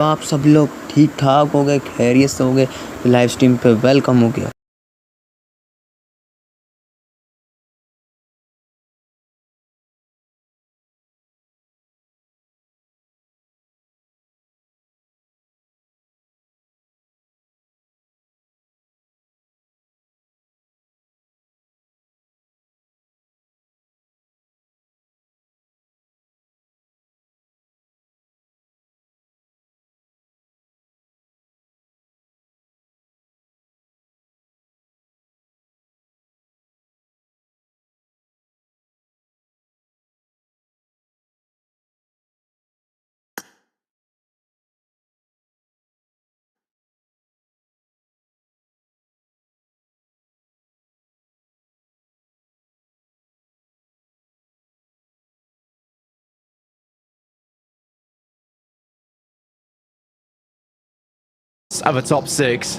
आप सब लोग ठीक ठाक हो गए, खैरियत से हो गए, लाइव स्ट्रीम पे वेलकम हो गया। Of a top six.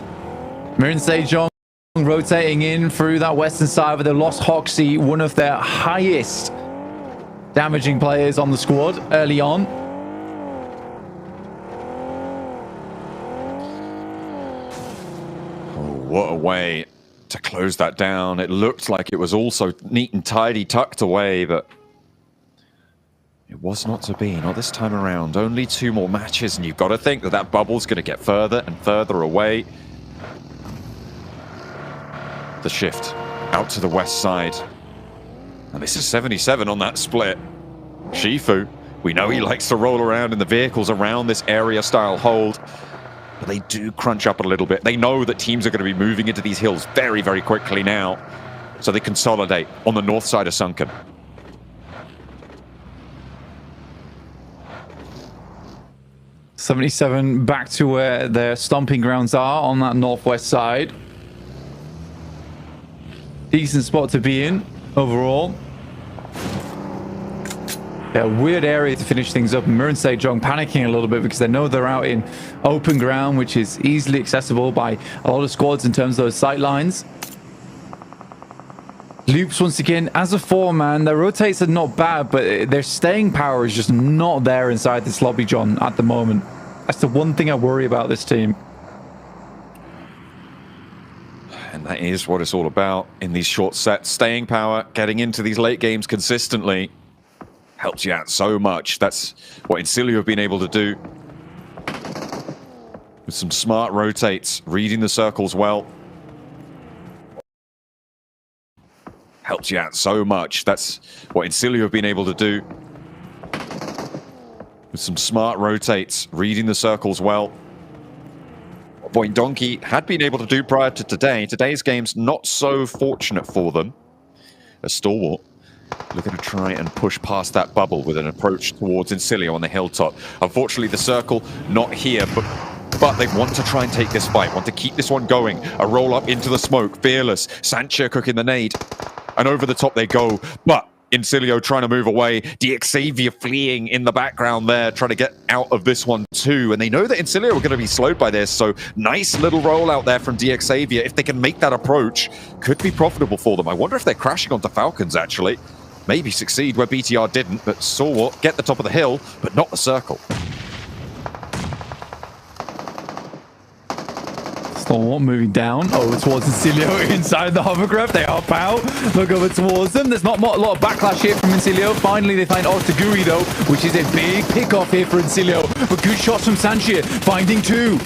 Mirren Sejong rotating in through that western side, but they lost Hoxie, one of their highest damaging players on the squad early on. Oh, what a way to close that down. It looked like it was also neat and tidy, tucked away, but it was not to be, not this time around. Only 2 more matches, and you've got to think that that bubble's going to get further and further away. The shift out to the west side. And this is 77 on that split. Shifu, we know he likes to roll around in the vehicles around this area style hold, but they do crunch up a little bit. They know that teams are going to be moving into these hills very, very quickly now. So they consolidate on the north side of Sunken. 77 back to where their stomping grounds are on that northwest side. Decent spot to be in overall. Yeah, weird area to finish things up. Mirren Sejong panicking a little bit because they know they're out in open ground, which is easily accessible by a lot of squads in terms of those sight lines. Loops once again as a 4-man. Their rotates are not bad, but their staying power is just not there inside this lobby, John, at the moment. That's the one thing I worry about this team. And that is what it's all about in these short sets. Staying power, getting into these late games consistently helps you out so much. That's what Incilio have been able to do. With some smart rotates, reading the circles well. Helps you out so much. That's what Incilio have been able to do. With some smart rotates, reading the circles well. What Donkey had been able to do prior to today. Today's game's not so fortunate for them. A Stalwart looking to try and push past that bubble with an approach towards Incilio on the hilltop. Unfortunately, the circle not here, but they want to try and take this fight, want to keep this one going. A roll up into the smoke, Fearless, Sancho cooking the nade. And over the top they go, but Incilio trying to move away. Xavier fleeing in the background there, trying to get out of this one too. And they know that Incilio are going to be slowed by this, so nice little roll out there from Xavier. If they can make that approach, could be profitable for them. I wonder if they're crashing onto Falcons, actually. Maybe succeed where BTR didn't, but Stalwart get the top of the hill, but not the circle. Stalwart moving down over towards Incilio inside the hovercraft. They hop out, look over towards them. There's not a lot of backlash here from Incilio. Finally, they find Octaguri though, which is a big pick-off here for Incilio. But good shots from Sanchia, finding 2.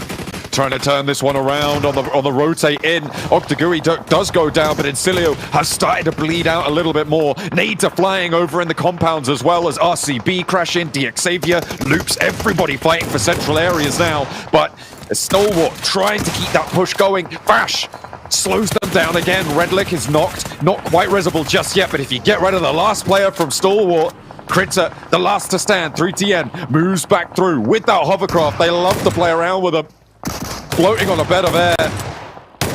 Trying to turn this one around on the rotate in. Octaguri does go down, but Incilio has started to bleed out a little bit more. Nades are flying over in the compounds as well as RCB crash in. Xavier loops, everybody fighting for central areas now, but Stalwart trying to keep that push going. Bash slows them down again. Redlick is knocked, not quite resible just yet, but if you get rid of the last player from Stalwart, Critter, the last to stand, 3TN, moves back through with that hovercraft. They love to play around with them. Floating on a bed of air,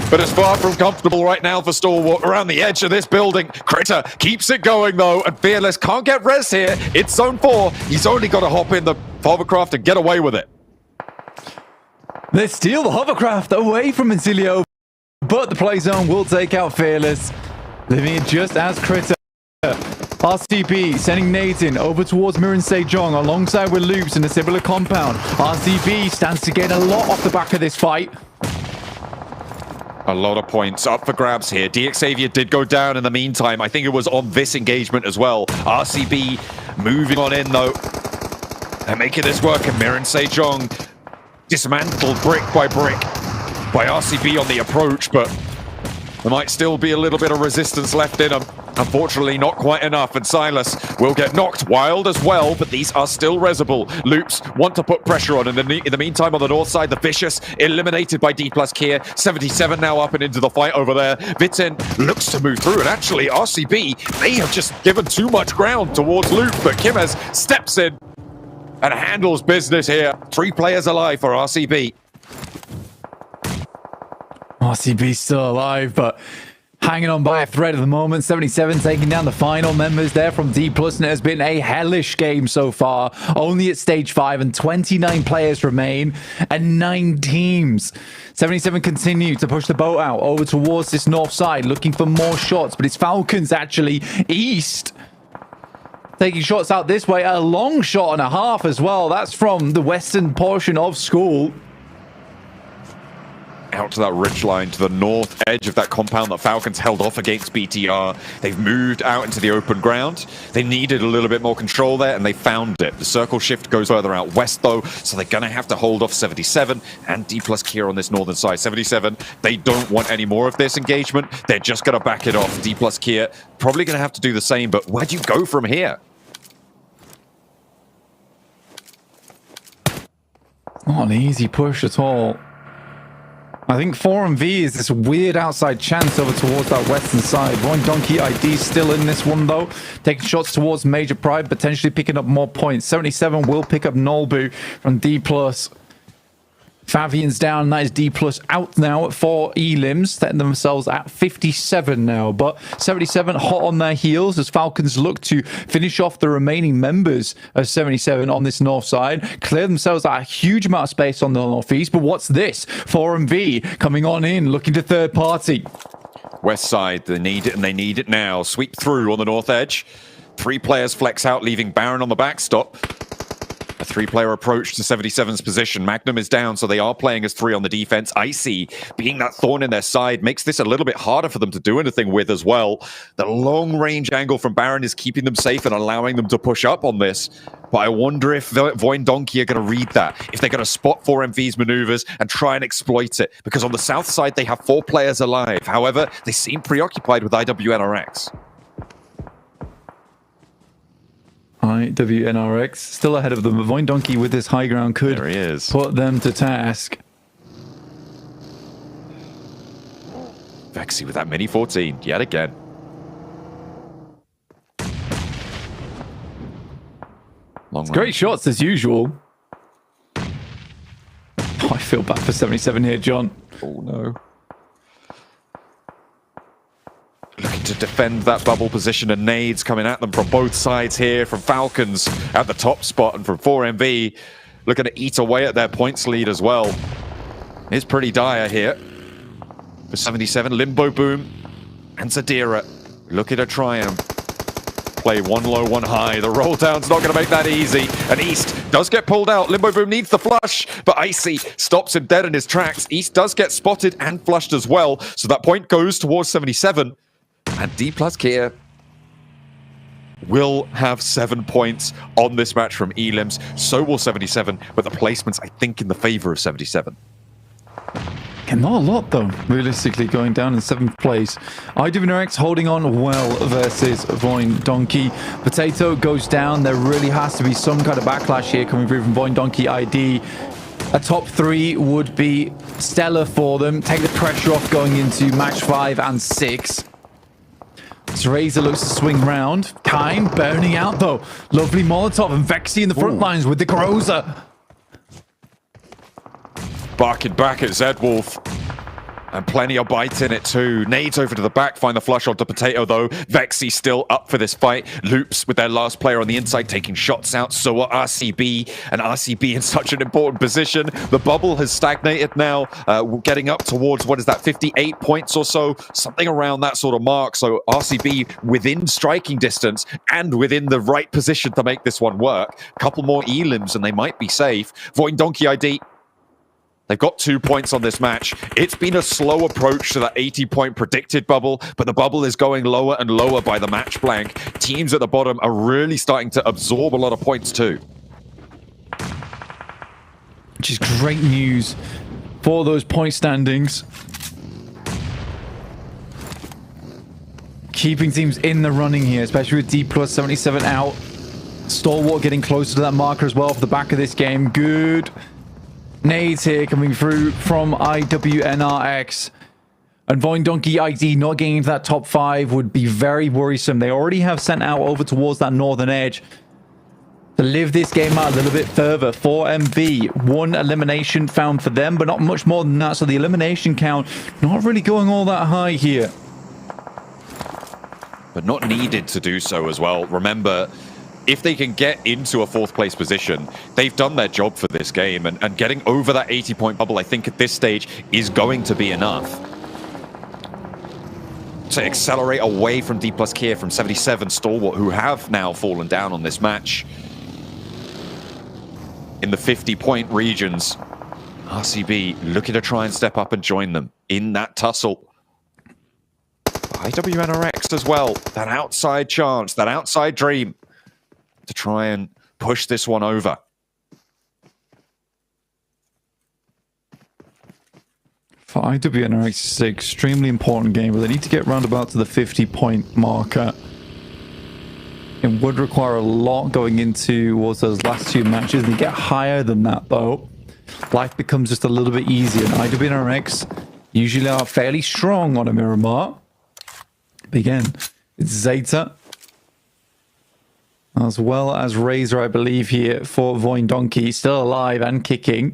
but it's far from comfortable right now for Stalwart around the edge of this building. Critter keeps it going though, and Fearless can't get res here. It's zone 4. He's only got to hop in the hovercraft and get away with it. They steal the hovercraft away from Incilio, but the play zone will take out Fearless, leaving it just as Critter RCB sending nades in over towards Mirin Sejong alongside with Loops in a similar compound. RCB stands to gain a lot off the back of this fight. A lot of points up for grabs here. Xavier did go down in the meantime. I think it was on this engagement as well. RCB moving on in though. And making this work. And Mirin Sejong dismantled brick by RCB on the approach, but there might still be a little bit of resistance left in them. Unfortunately, not quite enough, and Silas will get knocked wild as well, but these are still resible. Loops want to put pressure on, and in the meantime, on the north side, the Vicious eliminated by D+ Kier. 77 now up and into the fight over there. Vitin looks to move through, and actually, RCB, they have just given too much ground towards Loop, but Kimez steps in and handles business here. 3 players alive for RCB. RCB still alive, but hanging on by a thread at the moment. 77 taking down the final members there from D+, and it has been a hellish game so far. Only at stage 5, and 29 players remain, and 9 teams. 77 continue to push the boat out over towards this north side, looking for more shots, but it's Falcons actually east. Taking shots out this way, a long shot and a half as well. That's from the western portion of school. Out to that ridge line to the north edge of that compound that Falcons held off against BTR. They've moved out into the open ground. They needed a little bit more control there, and they found it. The circle shift goes further out west, though, so they're going to have to hold off 77 and D+ Kier on this northern side. 77, they don't want any more of this engagement. They're just going to back it off. D+ Kier probably going to have to do the same, but where do you go from here? Not an easy push at all. I think 4MV is this weird outside chance over towards that western side. Voin Donkey ID still in this one though. Taking shots towards Major Pride, potentially picking up more points. 77 will pick up Nolbu from D+. Favian's down, and that is D+ out now at 4 elims, setting themselves at 57 now. But 77 hot on their heels as Falcons look to finish off the remaining members of 77 on this north side. Clear themselves out a huge amount of space on the northeast. But what's this? 4MV coming on in, looking to third party. West side, they need it, and they need it now. Sweep through on the north edge. 3 players flex out, leaving Baron on the backstop. A 3-player approach to 77's position. Magnum is down, so they are playing as 3 on the defense. Icy, being that thorn in their side, makes this a little bit harder for them to do anything with as well. The long-range angle from Baron is keeping them safe and allowing them to push up on this. But I wonder if Voin Donkey are going to read that, if they're going to spot 4MV's maneuvers and try and exploit it. Because on the south side, they have 4 players alive. However, they seem preoccupied with IWNRX. IWNRX still ahead of them, but Voin Donkey with his high ground could put them to task. Vexy with that mini 14 yet again. Great shots as usual. Oh, I feel bad for 77 here, John. Oh no. Looking to defend that bubble position, and nades coming at them from both sides here, from Falcons at the top spot and from 4MV looking to eat away at their points lead as well. It's pretty dire here for 77. Limbo Boom and Zadira looking to try and play one low, one high. The roll down's not going to make that easy, and East does get pulled out. Limbo Boom needs the flush, but Icy stops him dead in his tracks. East does get spotted and flushed as well, so that point goes towards 77. And D+ Kier will have 7 points on this match from elims. So will 77, but the placements, I think, in the favor of 77. And not a lot, though, realistically, going down in 7th place. IWNRX holding on well versus Voin Donkey. Potato goes down. There really has to be some kind of backlash here coming through from Voin Donkey ID. A top 3 would be stellar for them. Take the pressure off going into match 5 and 6. As Razor looks to swing round. Kine burning out, though. Lovely Molotov, and Vexy in the front lines with the Groza. Barking back at Zedwolf. And plenty of bite in it too. Nades over to the back, find the flush onto Potato though. Vexy still up for this fight. Loops with their last player on the inside, taking shots out. So are RCB, and RCB in such an important position. The bubble has stagnated now, getting up towards, what is that, 58 points or so? Something around that sort of mark. So RCB within striking distance and within the right position to make this one work. A couple more elims and they might be safe. Void Donkey ID. They've got 2 points on this match. It's been a slow approach to that 80-point predicted bubble, but the bubble is going lower and lower by the match blank. Teams at the bottom are really starting to absorb a lot of points too. Which is great news for those point standings. Keeping teams in the running here, especially with D plus 77 out. Stalwart getting closer to that marker as well for the back of this game. Good nades here coming through from IWNRX. And Void Donkey ID not getting into that top 5 would be very worrisome. They already have sent out over towards that northern edge to live this game out a little bit further. 4MV, 1 elimination found for them, but not much more than that. So the elimination count not really going all that high here. But not needed to do so as well. Remember, if they can get into a 4th place position, they've done their job for this game. And getting over that 80-point bubble, I think at this stage, is going to be enough to accelerate away from D plus Kier from 77 Stalwart, who have now fallen down on this match. In the 50-point regions, RCB looking to try and step up and join them in that tussle. IWNRX as well, that outside chance, that outside dream to try and push this one over. For IWNRX, it's an extremely important game, but they need to get roundabout to the 50-point marker. It would require a lot going into those last 2 matches. They get higher than that, though. Life becomes just a little bit easier. And IWNRX usually are fairly strong on a Miramar. But again, it's Zeta, as well as Razor, I believe, here for Void Donkey, still alive and kicking.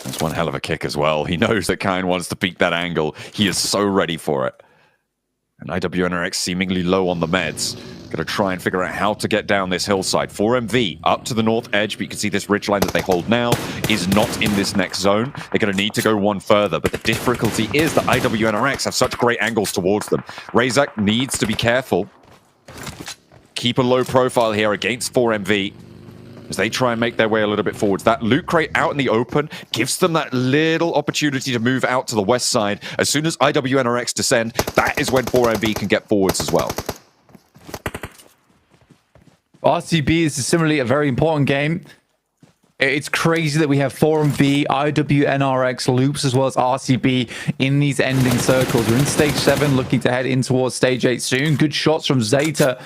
That's one hell of a kick as well. He knows that Kine wants to peek that angle. He is so ready for it. And IWNRX seemingly low on the meds. Going to try and figure out how to get down this hillside. 4MV up to the north edge, but you can see this ridgeline that they hold now is not in this next zone. They're going to need to go one further, but the difficulty is that IWNRX have such great angles towards them. Razak needs to be careful. Keep a low profile here against 4MV as they try and make their way a little bit forwards. That loot crate out in the open gives them that little opportunity to move out to the west side. As soon as IWNRX descend, that is when 4MV can get forwards as well. RCB is similarly a very important game. It's crazy that we have 4MV, IWNRX, Loops, as well as RCB in these ending circles. We're in stage 7, looking to head in towards stage 8 soon. Good shots from Zeta.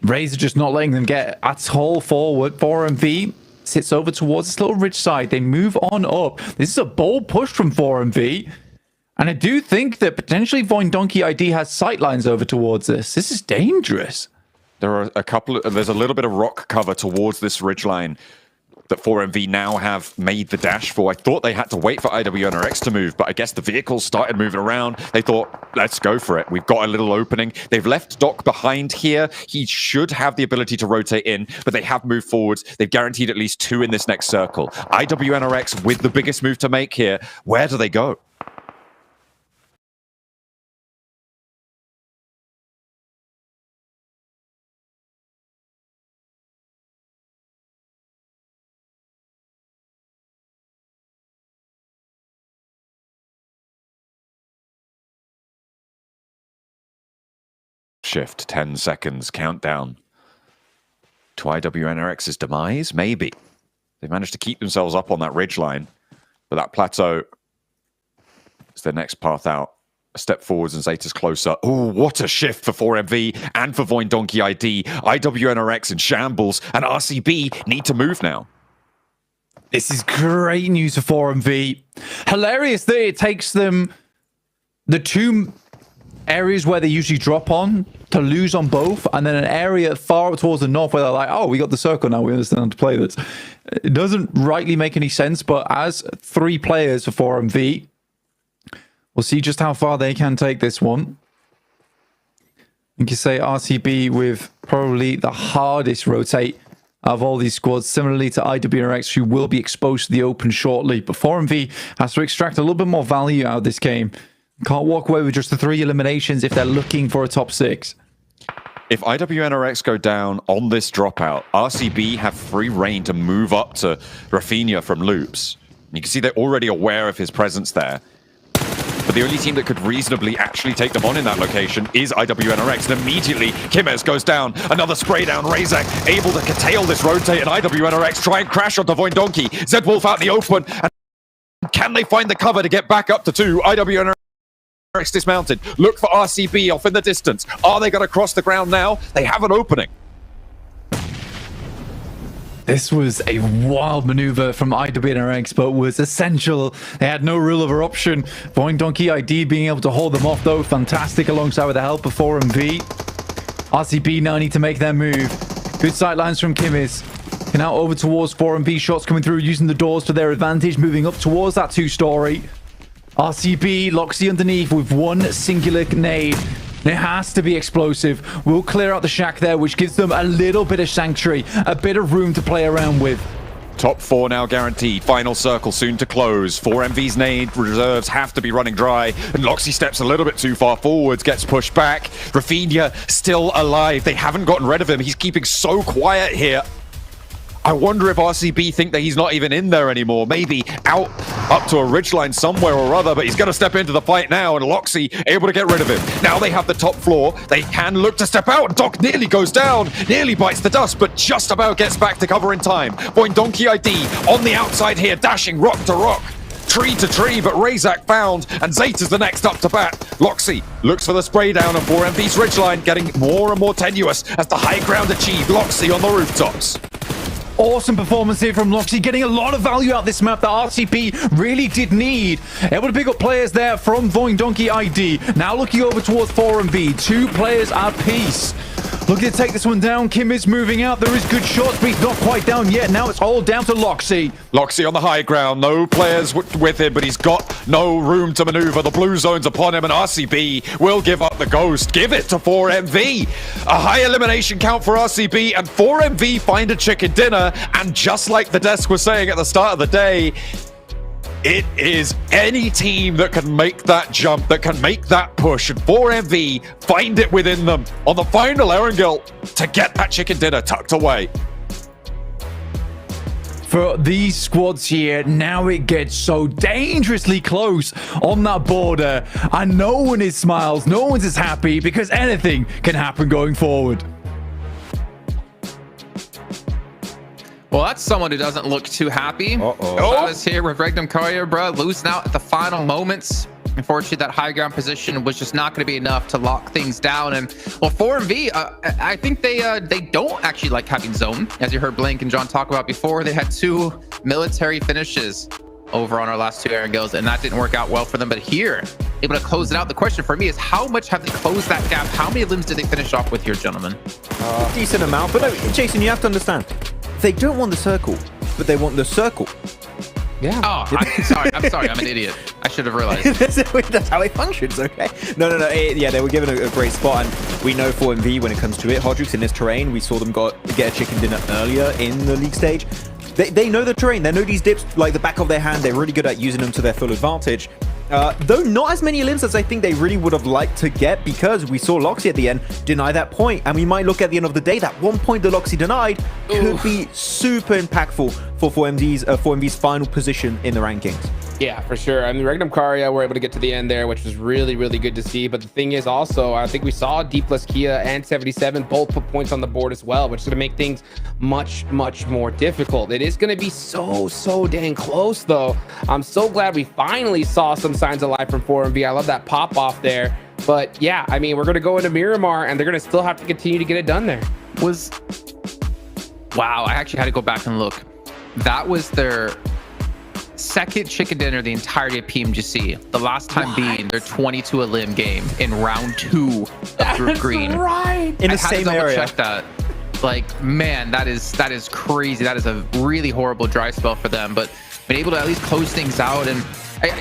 Razor just not letting them get at all forward. 4MV sits over towards this little ridge side. They move on up. This is a bold push from 4MV. And I do think that potentially Void Donkey ID has sightlines over towards this. This is dangerous. There are a couple of, there's a little bit of rock cover towards this ridgeline that 4MV now have made the dash for. I thought they had to wait for IWNRX to move, but I guess the vehicles started moving around. They thought, let's go for it. We've got a little opening. They've left Doc behind here. He should have the ability to rotate in, but they have moved forwards. They've guaranteed at least 2 in this next circle. IWNRX with the biggest move to make here. Where do they go? Shift, 10 seconds, countdown to IWNRX's demise, maybe. They managed to keep themselves up on that ridgeline, but that plateau is their next path out. A step forwards and Zeta's closer. Oh, what a shift for 4MV and for Void Donkey ID. IWNRX in shambles, and RCB need to move now. This is great news for 4MV. Hilarious that it takes them the 2 areas where they usually drop on to lose on both, and then an area far towards the north where they're like, oh, we got the circle now, we understand how to play this. It doesn't rightly make any sense, but as 3 players for 4MV, we'll see just how far they can take this one. You can say RCB with probably the hardest rotate of all these squads, similarly to IWNRX, who will be exposed to the open shortly. But 4MV has to extract a little bit more value out of this game. Can't walk away with just the 3 eliminations if they're looking for a top 6. If IWNRX go down on this dropout, RCB have free reign to move up to Rafinha from loops. You can see they're already aware of his presence there. But the only team that could reasonably actually take them on in that location is IWNRX. And immediately, Kimes goes down. Another spray down. Razak able to curtail this rotate, and IWNRX try and crash onto Voidonki. Zedwolf out in the open. And can they find the cover to get back up to 2? IWNRX dismounted. Look for RCB off in the distance. Are they going to cross the ground now? They have an opening. This was a wild maneuver from IWNRX, but was essential. They had no real other option. Voidonki ID being able to hold them off, though, fantastic alongside with the help of 4MV. RCB now need to make their move. Good sight lines from Kimis. Now over towards 4MV. Shots coming through, using the doors to their advantage, moving up towards that 2-story. RCB, Loxy underneath with one singular nade. It has to be explosive. We'll clear out the shack there, which gives them a little bit of sanctuary, a bit of room to play around with. Top 4 now guaranteed. Final circle soon to close. 4MV's nade reserves have to be running dry. And Loxy steps a little bit too far forwards, gets pushed back. Rafinha still alive. They haven't gotten rid of him. He's keeping so quiet here. I wonder if RCB think that he's not even in there anymore. Maybe out up to a ridgeline somewhere or other, but he's going to step into the fight now, and Loxy able to get rid of him. Now they have the top floor. They can look to step out. Doc nearly goes down, nearly bites the dust, but just about gets back to cover in time. Voidonki ID on the outside here, dashing rock to rock. Tree to tree, but Razak found, and Zayt is the next up to bat. Loxy looks for the spray down, and 4MV's ridgeline getting more and more tenuous as the high ground achieved. Loxy on the rooftops. Awesome performance here from Loxy, getting a lot of value out this map that RCB really did need. Able to pick up players there from Voidonki ID. Now looking over towards 4MV. 2 players apiece. Looking to take this one down. Kim is moving out. There is good shots, but he's not quite down yet. Now it's all down to Loxy. Loxy on the high ground. No players with him, but he's got no room to maneuver. The blue zone's upon him, and RCB will give up the ghost. Give it to 4MV. A high elimination count for RCB, and 4MV find a chicken dinner. And just like the desk was saying at the start of the day, it is any team that can make that jump, that can make that push, and 4MV find it within them on the final Erangel to get that chicken dinner tucked away. For these squads here, now it gets so dangerously close on that border, and no one is smiles, no one's as happy, because anything can happen going forward. Well, that's someone who doesn't look too happy. Travis here with Regnum Courier, bro, losing out at the final moments. Unfortunately, that high ground position was just not going to be enough to lock things down. And well, 4MV, I think they don't actually like having zone. As you heard Blink and John talk about before, they had 2 military finishes over on our last 2 Erangels, and that didn't work out well for them. But here, able to close it out. The question for me is, how much have they closed that gap? How many limbs did they finish off with here, gentlemen? Decent amount, but no, Jason, you have to understand. They don't want the circle, but they want the circle. Yeah. Oh, I'm sorry. I'm an idiot. I should have realized. That's how it functions, okay? No. Yeah, they were given a great spot, and we know 4MV when it comes to it. Hodrix in this terrain, we saw them get a chicken dinner earlier in the league stage. They know the terrain. They know these dips like the back of their hand. They're really good at using them to their full advantage. Though not as many limbs as I think they really would have liked to get, because we saw Loxy at the end deny that point, and we might look at the end of the day, that 1 point that Loxy denied could be super impactful for 4MV's final position in the rankings. Yeah, for sure. I mean, Regnum Karia were able to get to the end there, which was really, really good to see. But the thing is also, I think we saw D plus Kia and 77 both put points on the board as well, which is going to make things much, much more difficult. It is going to be so dang close, though. I'm so glad we finally saw some signs of life from 4MV. I love that pop off there. But yeah, I mean, we're going to go into Miramar, and they're going to still have to continue to get it done there. Wow, I actually had to go back and look. That was their second chicken dinner the entirety of PMGC. The last time being their 22 elim game in round 2 of Group Green. Right. In the I had same to double area. check that. Like, man, that is crazy. That is a really horrible dry spell for them, but been able to at least close things out. And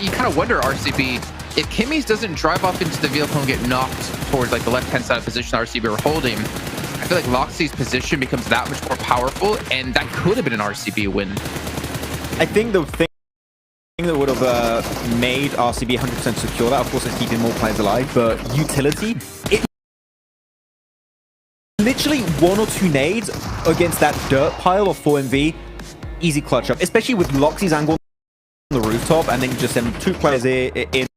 you kind of wonder, RCB, if Kimmy's doesn't drive off into the vehicle and get knocked towards like the left-hand side of position RCB were holding, I feel like Loxy's position becomes that much more powerful, and that could have been an RCB win. I think the thing that would have made RCB 100% secure that, of course, is keeping more players alive, but utility, it literally 1 or 2 nades against that dirt pile of 4MV, easy clutch up, especially with Loxy's angle on the rooftop, and then just send 2 players in